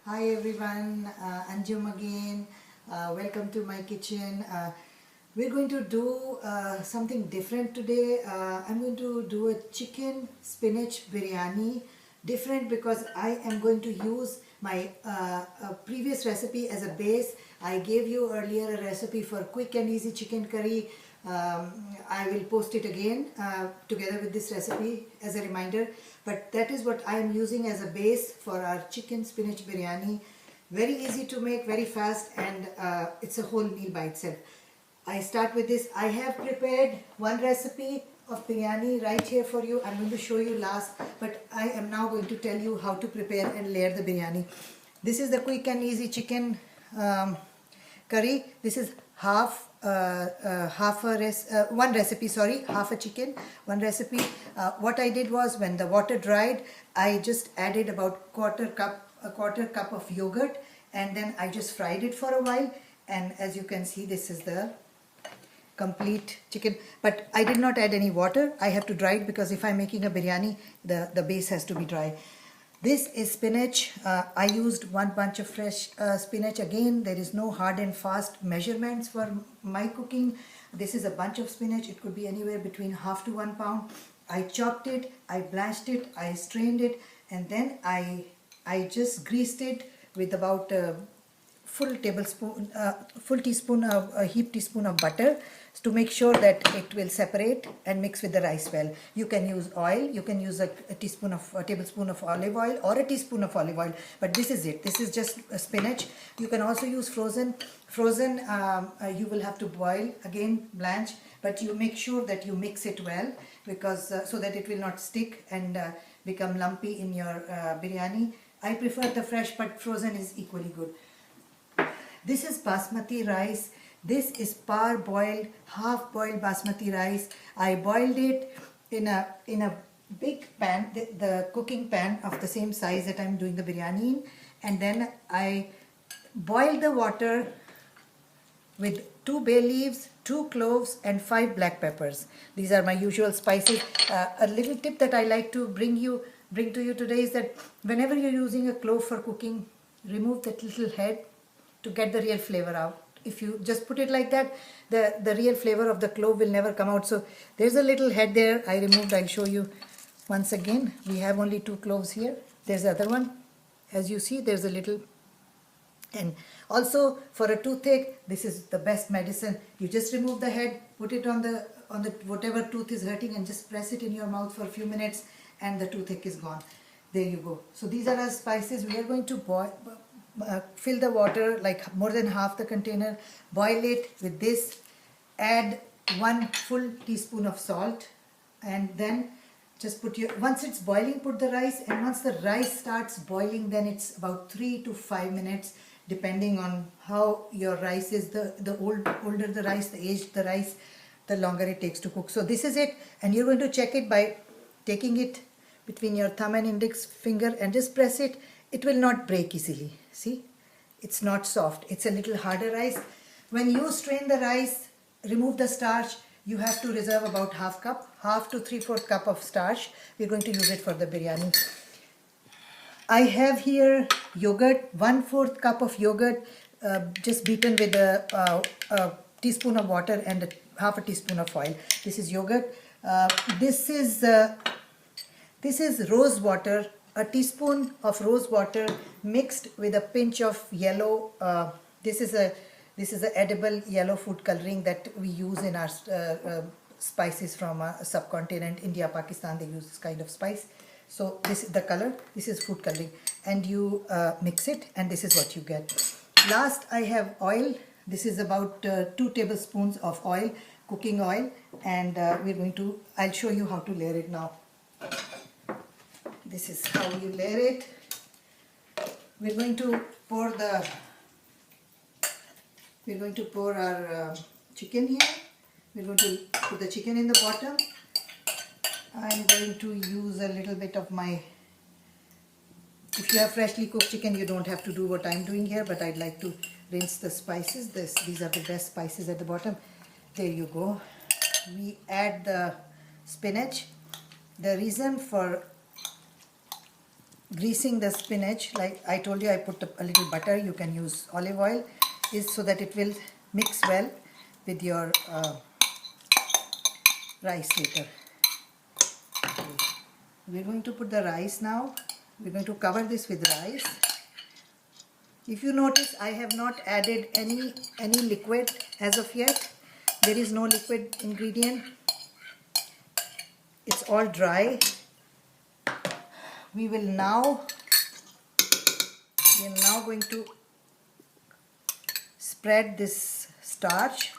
Hi everyone, Anjum again. Welcome to my kitchen. We're going to do something different today. I'm going to do a chicken spinach biryani. Different because I am going to use my previous recipe as a base. I gave you earlier a recipe for quick and easy chicken curry. I will post it again together with this recipe as a reminder, but that is what I am using as a base for our chicken spinach biryani. Very easy to make, very fast, and it's a whole meal by itself. I start with this. I have prepared one recipe of biryani right here for you. I'm going to show you last, but I am now going to tell you how to prepare and layer the biryani. This is the quick and easy chicken curry. This is one recipe, sorry, half a chicken, one recipe. What I did was, when the water dried, I just added about a quarter cup of yogurt, and then I just fried it for a while. And as you can see, this is the complete chicken, but I did not add any water. I have to dry it because if I'm making a biryani, the base has to be dry. This is spinach. I used one bunch of fresh spinach. Again, there is no hard and fast measurements for my cooking. This is a bunch of spinach. It could be anywhere between half to 1 pound. I chopped it, I blanched it, I strained it, and then I just greased it with about a heaped teaspoon of butter to make sure that it will separate and mix with the rice well. You can use oil, you can use a tablespoon of olive oil or a teaspoon of olive oil, but this is it. This is just spinach. You can also use frozen. You will have to boil, again blanch, but you make sure that you mix it well, because so that it will not stick and become lumpy in your biryani. I prefer the fresh, but frozen is equally good. This is basmati rice. This is par-boiled, half-boiled basmati rice. I boiled it in a big pan, the cooking pan of the same size that I'm doing the biryani in, and then I boiled the water with 2 bay leaves, 2 cloves, and 5 black peppers. These are my usual spices. A little tip that I like to bring to you today is that whenever you're using a clove for cooking, remove that little head to get the real flavor out. If you just put it like that, the real flavor of the clove will never come out. So there's a little head there I removed. I'll show you once again. We have only 2 cloves here. There's the other one. As you see, there's a little. And also for a toothache, this is the best medicine. You just remove the head, put it on the whatever tooth is hurting, and just press it in your mouth for a few minutes, and the toothache is gone. There you go. So these are our spices. We are going to fill the water, like more than half the container, boil it with this, add 1 full teaspoon of salt, and then just once it's boiling, put the rice, and once the rice starts boiling, then it's about 3 to 5 minutes, depending on how your rice is. The older the rice, the aged the rice, the longer it takes to cook. So this is it, and you're going to check it by taking it between your thumb and index finger and just press it. It will not break easily. See, it's not soft. It's a little harder rice. When you strain the rice, remove the starch. You have to reserve about half to 3/4 cup of starch. We're going to use it for the biryani. I have here yogurt, 1/4 cup of yogurt, just beaten with a teaspoon of water and half a teaspoon of oil. This is yogurt. This is rose water. A teaspoon of rose water mixed with a pinch of yellow. This is a edible yellow food coloring that we use in our spices from subcontinent, India, Pakistan. They use this kind of spice. So this is the color. This is food coloring, and you mix it, and this is what you get. Last, I have oil. This is about 2 tablespoons of oil, cooking oil, and I'll show you how to layer it now. This is how you layer it. We're going to pour our chicken here. We're going to put the chicken in the bottom. I'm going to use a little bit of if you have freshly cooked chicken, you don't have to do what I'm doing here, but I'd like to rinse the spices. These are the best spices at the bottom. There you go. We add the spinach. The reason for greasing the spinach, like I told you, I put a little butter, you can use olive oil, is so that it will mix well with your rice later. Okay. We're going to put the rice now. We're going to cover this with rice. If you notice, I have not added any liquid as of yet. There is no liquid ingredient. It's all dry. We are now going to spread this starch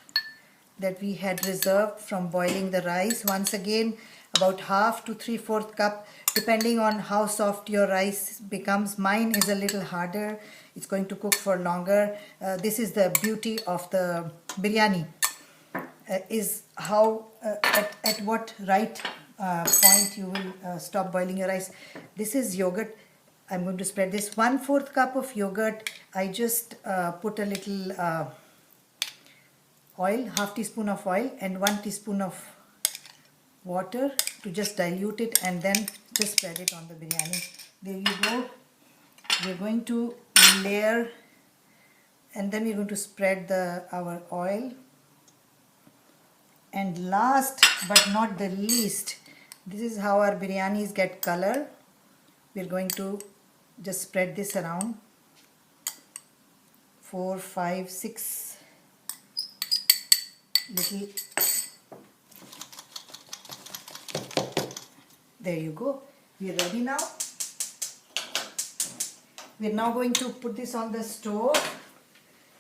that we had reserved from boiling the rice. Once again, about half to 3/4 cup, depending on how soft your rice becomes. Mine is a little harder. It's going to cook for longer. This is the beauty of the biryani, is how at what right point you will stop boiling your rice. This is yogurt. I'm going to spread this 1/4 cup of yogurt. I just put a little oil, half teaspoon of oil and 1 teaspoon of water to just dilute it, and then just spread it on the biryani. There you go. We're going to layer, and then we're going to spread our oil. And last but not the least, this is how our biryanis get color. We're going to just spread this around 4, 5, 6 little. There you go. We are ready now. We're now going to put this on the stove,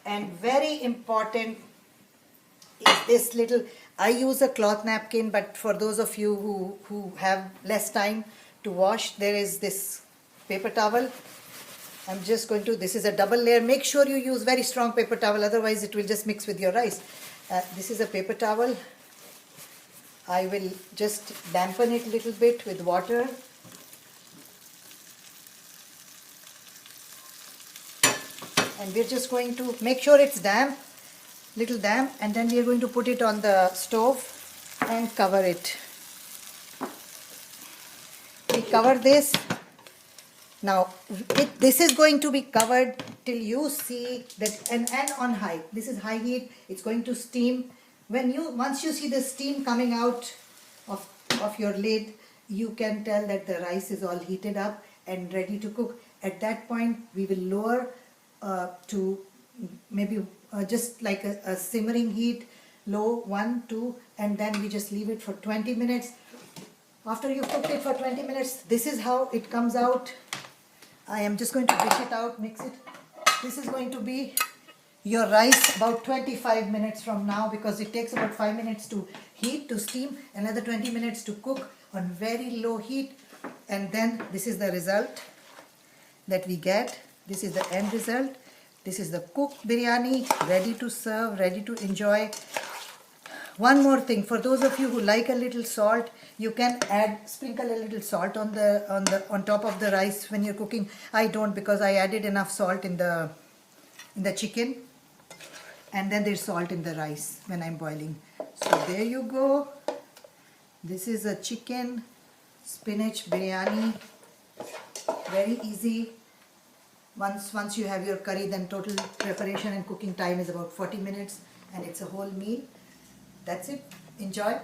and very important is this little, I use a cloth napkin, but for those of you who have less time to wash, there is this paper towel. I'm just going to, this is a double layer. Make sure you use very strong paper towel, otherwise it will just mix with your rice. This is a paper towel. I will just dampen it a little bit with water. And we're just going to make sure it's damp, little damp, and then we're going to put it on the stove and cover it. We cover this. Now, this is going to be covered till you see that, and on high. This is high heat. It's going to steam. Once you see the steam coming out of your lid, you can tell that the rice is all heated up and ready to cook. At that point, we will lower to maybe just like a simmering heat, low 1, 2, and then we just leave it for 20 minutes. After you cook it for 20 minutes, this is how it comes out. I am just going to dish it out, mix it. This is going to be your rice about 25 minutes from now, because it takes about 5 minutes to heat, to steam, another 20 minutes to cook on very low heat, and then this is the result that we get. This is the end result. This is the cooked biryani, ready to serve, ready to enjoy. One more thing, for those of you who like a little salt, you can sprinkle a little salt on top of the rice when you're cooking. I don't, because I added enough salt in the chicken, and then there's salt in the rice when I'm boiling. So there you go. This is a chicken spinach biryani. Very easy. Once you have your curry, then total preparation and cooking time is about 40 minutes, and it's a whole meal. That's it. Enjoy.